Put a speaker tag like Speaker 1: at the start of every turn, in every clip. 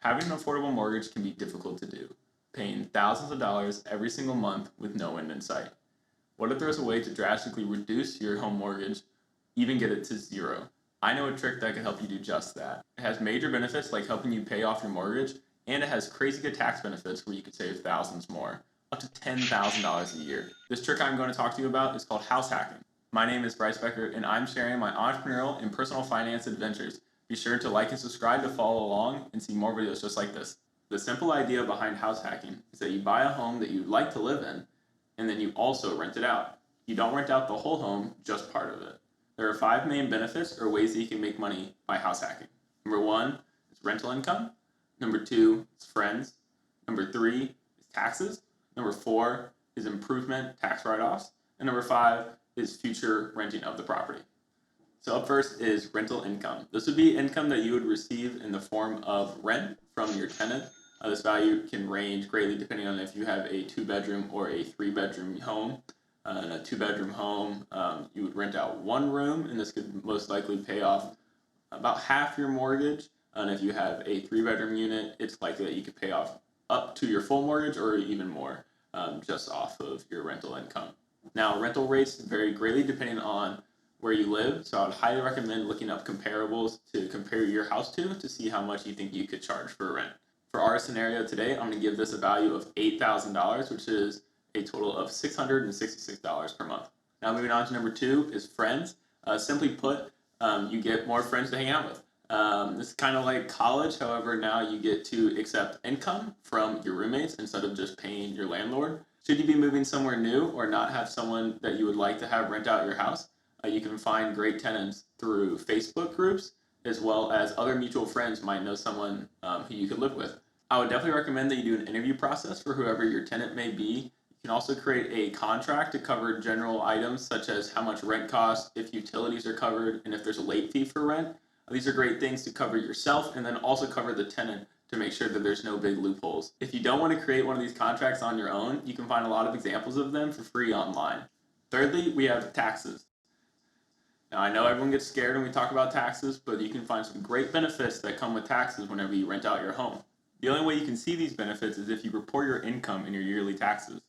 Speaker 1: Having an affordable mortgage can be difficult to do, paying thousands of dollars every single month with no end in sight. What if there's a way to drastically reduce your home mortgage, even get it to zero? I know a trick that can help you do just that. It has major benefits like helping you pay off your mortgage, and it has crazy good tax benefits where you could save thousands more, up to $10,000 a year. This trick I'm going to talk to you about is called house hacking. My name is Bryce Becker, and I'm sharing my entrepreneurial and personal finance adventures. Be sure to like and subscribe to follow along and see more videos just like this. The simple idea behind house hacking is that you buy a home that you'd like to live in, and then you also rent it out. You don't rent out the whole home, just part of it. There are 5 main benefits or ways that you can make money by house hacking. Number 1 is rental income. Number 2 is friends. Number 3 is taxes. Number 4 is improvement tax write-offs. And number 5 is future renting of the property. So up first is rental income. This would be income that you would receive in the form of rent from your tenant. This value can range greatly depending on if you have a 2-bedroom or a 3-bedroom home. In a 2-bedroom home, you would rent out 1 room, and this could most likely pay off about half your mortgage. And if you have a 3-bedroom unit, it's likely that you could pay off up to your full mortgage or even more just off of your rental income. Now, rental rates vary greatly depending on where you live, so I would highly recommend looking up comparables to compare your house to see how much you think you could charge for rent. For our scenario today, I'm going to give this a value of $8,000, which is a total of $666 per month. Now moving on to number 2 is friends. Simply put, you get more friends to hang out with. This is kind of like college, however, now you get to accept income from your roommates instead of just paying your landlord. Should you be moving somewhere new or not have someone that you would like to have rent out your house, you can find great tenants through Facebook groups, as well as other mutual friends might know someone who you could live with. I would definitely recommend that you do an interview process for whoever your tenant may be. You can also create a contract to cover general items such as how much rent costs, if utilities are covered, and if there's a late fee for rent. These are great things to cover yourself and then also cover the tenant to make sure that there's no big loopholes. If you don't want to create one of these contracts on your own, you can find a lot of examples of them for free online. Thirdly, we have taxes. Now, I know everyone gets scared when we talk about taxes, but you can find some great benefits that come with taxes whenever you rent out your home. The only way you can see these benefits is if you report your income in your yearly taxes.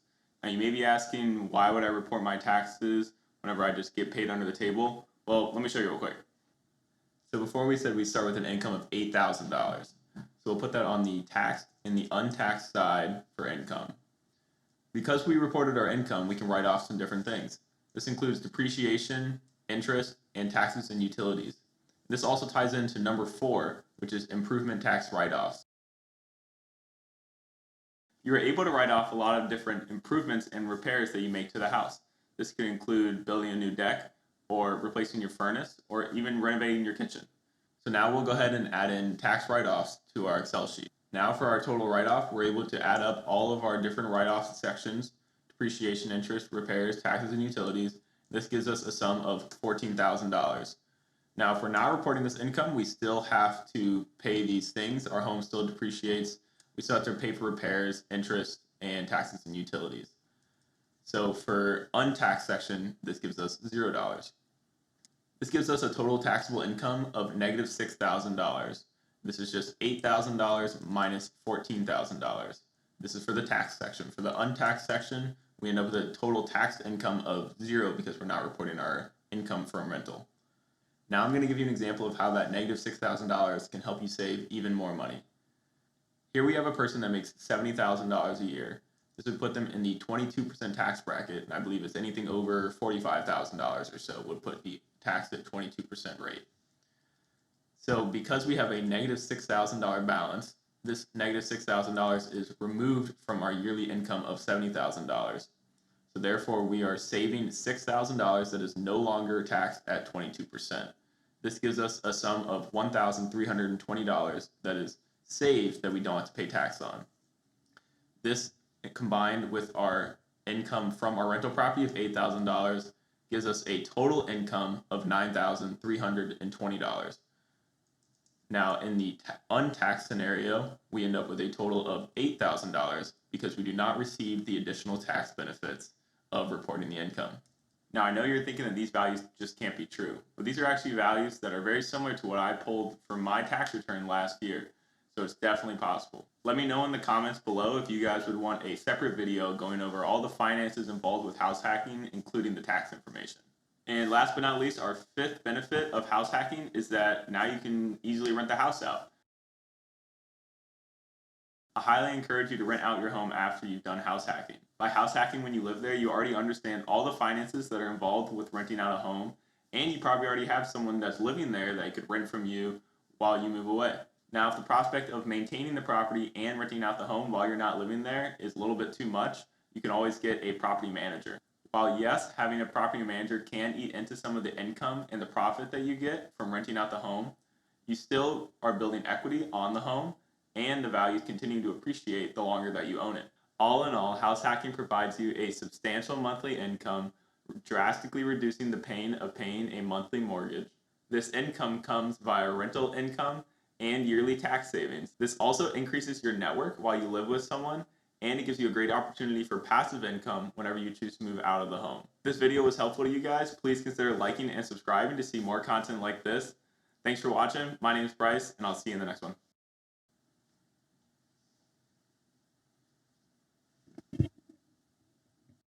Speaker 1: Now, you may be asking, why would I report my taxes whenever I just get paid under the table? Well, let me show you real quick. So before we said we start with an income of $8,000. So we'll put that on the taxed and the untaxed side for income. Because we reported our income, we can write off some different things. This includes depreciation, interest, and taxes and utilities. This also ties into number 4, which is improvement tax write-offs. You're able to write off a lot of different improvements and repairs that you make to the house. This could include building a new deck, or replacing your furnace, or even renovating your kitchen. So now we'll go ahead and add in tax write-offs to our Excel sheet. Now for our total write-off, we're able to add up all of our different write-off sections: depreciation, interest, repairs, taxes, and utilities. This gives us a sum of $14,000. Now, if we're not reporting this income, we still have to pay these things. Our home still depreciates. We still have to pay for repairs, interest, and taxes and utilities. So for untaxed section, this gives us $0. This gives us a total taxable income of negative $6,000. This is just $8,000 minus $14,000. This is for the tax section. For the untaxed section, we end up with a total taxed income of 0 because we're not reporting our income from rental. Now I'm going to give you an example of how that negative $6,000 can help you save even more money. Here we have a person that makes $70,000 a year. This would put them in the 22% tax bracket, and I believe it's anything over $45,000 or so would be taxed at 22% rate. So because we have a negative $6,000 balance, this negative $6,000 is removed from our yearly income of $70,000. So therefore, we are saving $6,000 that is no longer taxed at 22%. This gives us a sum of $1,320 that is saved that we don't have to pay tax on. This, combined with our income from our rental property of $8,000, gives us a total income of $9,320. Now, in the untaxed scenario, we end up with a total of $8,000 because we do not receive the additional tax benefits of reporting the income. Now, I know you're thinking that these values just can't be true, but these are actually values that are very similar to what I pulled from my tax return last year. So it's definitely possible. Let me know in the comments below if you guys would want a separate video going over all the finances involved with house hacking, including the tax information. And last but not least, our fifth benefit of house hacking is that now you can easily rent the house out. I highly encourage you to rent out your home after you've done house hacking. By house hacking when you live there, you already understand all the finances that are involved with renting out a home, and you probably already have someone that's living there that could rent from you while you move away. Now, if the prospect of maintaining the property and renting out the home while you're not living there is a little bit too much, you can always get a property manager. While yes, having a property manager can eat into some of the income and the profit that you get from renting out the home, you still are building equity on the home and the values continue to appreciate the longer that you own it. All in all, house hacking provides you a substantial monthly income, drastically reducing the pain of paying a monthly mortgage. This income comes via rental income and yearly tax savings. This also increases your network while you live with someone, and it gives you a great opportunity for passive income whenever you choose to move out of the home. If this video was helpful to you guys, please consider liking and subscribing to see more content like this. Thanks for watching. My name is Bryce, and I'll see you in the next one.